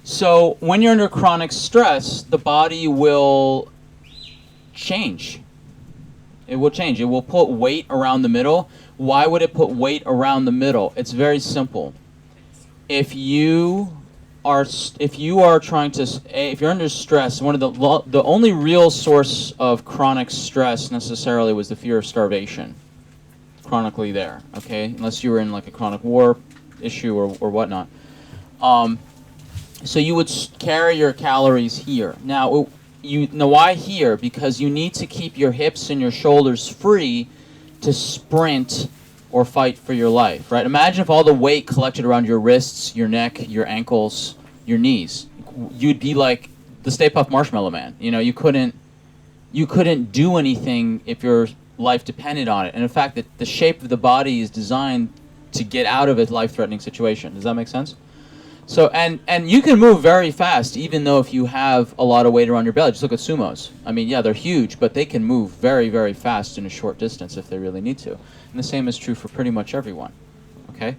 So when you're under chronic stress, the body will change. It will change. It will put weight around the middle. Why would it put weight around the middle? It's very simple. If you are trying to, if you're under stress, one of the only real source of chronic stress necessarily was the fear of starvation. Chronically there, okay, unless you were in like a chronic war issue or whatnot. So you would carry your calories here. Now, why here? Because you need to keep your hips and your shoulders free to sprint or fight for your life, right? Imagine if all the weight collected around your wrists, your neck, your ankles, your knees. You'd be like the Stay Puft Marshmallow Man. You know, you couldn't do anything if your life depended on it. And in fact, the shape of the body is designed to get out of a life-threatening situation. Does that make sense? So, and you can move very fast, even though if you have a lot of weight around your belly. Just look at sumos. I mean, yeah, they're huge, but they can move very, very fast in a short distance if they really need to. And the same is true for pretty much everyone. Okay?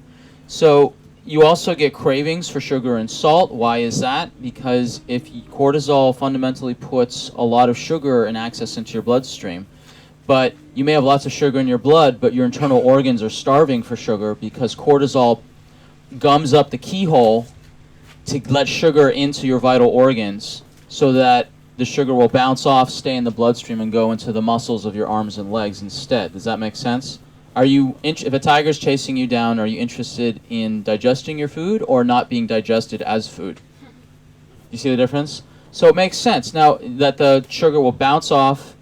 So, you also get cravings for sugar and salt. Why is that? Because if cortisol fundamentally puts a lot of sugar and access into your bloodstream, but you may have lots of sugar in your blood, but your internal organs are starving for sugar because cortisol gums up the keyhole to let sugar into your vital organs so that the sugar will bounce off, stay in the bloodstream, and go into the muscles of your arms and legs instead. Does that make sense? If a tiger's chasing you down, are you interested in digesting your food or not being digested as food? You see the difference? So it makes sense now that the sugar will bounce off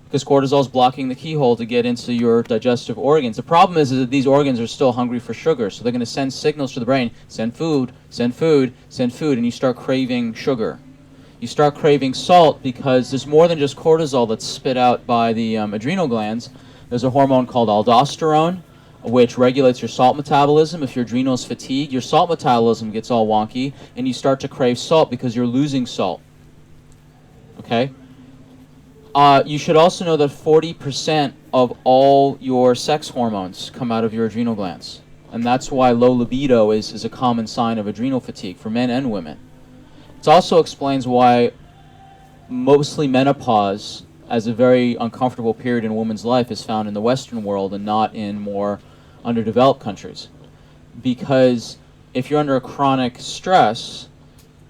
because cortisol is blocking the keyhole to get into your digestive organs. The problem is that these organs are still hungry for sugar, so they're going to send signals to the brain, send food, send food, send food, and you start craving sugar. You start craving salt because there's more than just cortisol that's spit out by the adrenal glands. There's a hormone called aldosterone, which regulates your salt metabolism. If your adrenals fatigue, your salt metabolism gets all wonky, and you start to crave salt because you're losing salt. Okay? You should also know that 40% of all your sex hormones come out of your adrenal glands. And that's why low libido is a common sign of adrenal fatigue for men and women. It also explains why mostly menopause, as a very uncomfortable period in a woman's life, is found in the Western world and not in more underdeveloped countries. Because if you're under a chronic stress,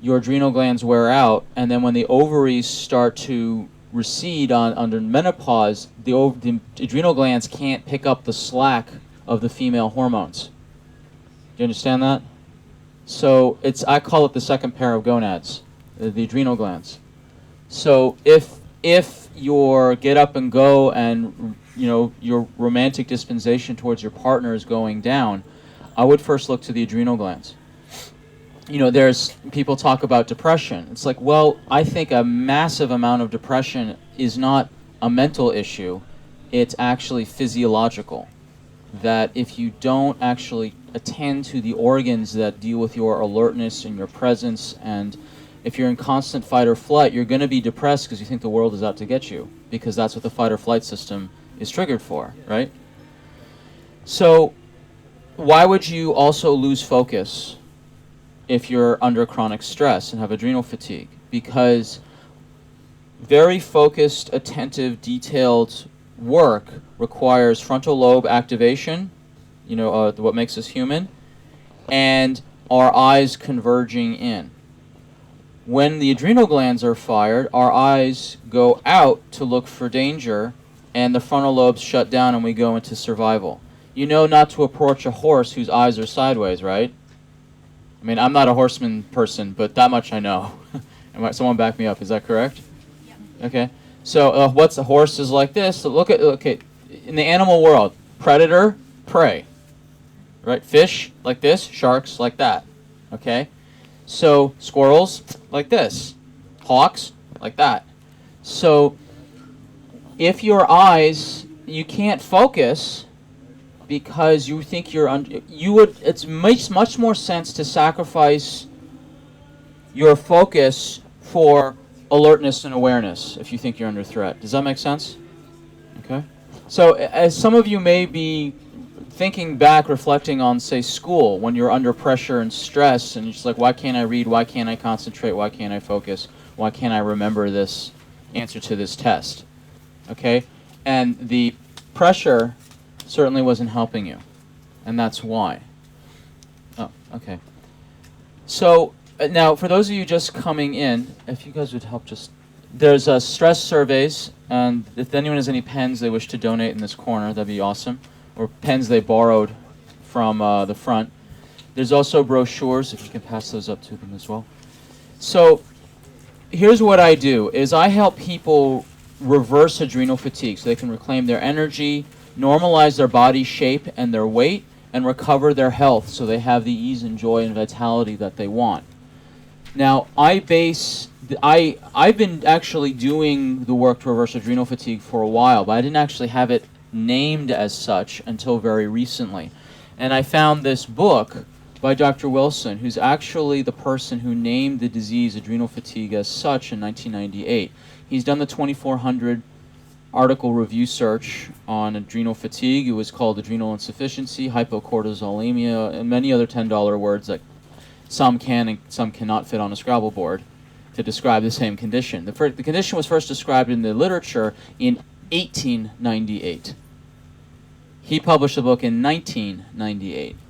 your adrenal glands wear out, and then when the ovaries start to recede under menopause, the adrenal glands can't pick up the slack of the female hormones. Do you understand that? So I call it the second pair of gonads, the adrenal glands. So if your get up and go and your romantic disposition towards your partner is going down, I would first look to the adrenal glands. There's people talk about depression. It's like, well, I think a massive amount of depression is not a mental issue. It's actually physiological. That if you don't actually attend to the organs that deal with your alertness and your presence, and if you're in constant fight or flight, you're going to be depressed because you think the world is out to get you, because that's what the fight or flight system is triggered for, right? So why would you also lose focus if you're under chronic stress and have adrenal fatigue? Because very focused, attentive, detailed work requires frontal lobe activation, what makes us human, and our eyes converging in. When the adrenal glands are fired, our eyes go out to look for danger, and the frontal lobes shut down and we go into survival. You know not to approach a horse whose eyes are sideways, right? I mean, I'm not a horseman person, but that much I know. Someone back me up. Is that correct? Yeah. Okay. So what's a horse is like this. So look at, in the animal world, predator, prey. Right? Fish like this, sharks like that. Okay? So squirrels like this. Hawks like that. So if your eyes, you can't focus because you think it makes much more sense to sacrifice your focus for alertness and awareness if you think you're under threat. Does that make sense? Okay. So as some of you may be thinking back, reflecting on, say, school, when you're under pressure and stress, and you're just like, why can't I read? Why can't I concentrate? Why can't I focus? Why can't I remember this answer to this test? Okay? And the pressure certainly wasn't helping you. And that's why. Oh, okay. So, now, for those of you just coming in, if you guys would help just... There's stress surveys, and if anyone has any pens they wish to donate in this corner, that'd be awesome. Or pens they borrowed from the front. There's also brochures, if you can pass those up to them as well. So, here's what I do, is I help people reverse adrenal fatigue so they can reclaim their energy, normalize their body shape and their weight, and recover their health so they have the ease and joy and vitality that they want. Now, I've been actually doing the work to reverse adrenal fatigue for a while, but I didn't actually have it named as such until very recently. And I found this book by Dr. Wilson, who's actually the person who named the disease adrenal fatigue as such in 1998. He's done the 2,400 article review search on adrenal fatigue. It was called adrenal insufficiency, hypocortisolemia, and many other $10 words that some can and some cannot fit on a Scrabble board to describe the same condition. The condition was first described in the literature in 1898. He published the book in 1998.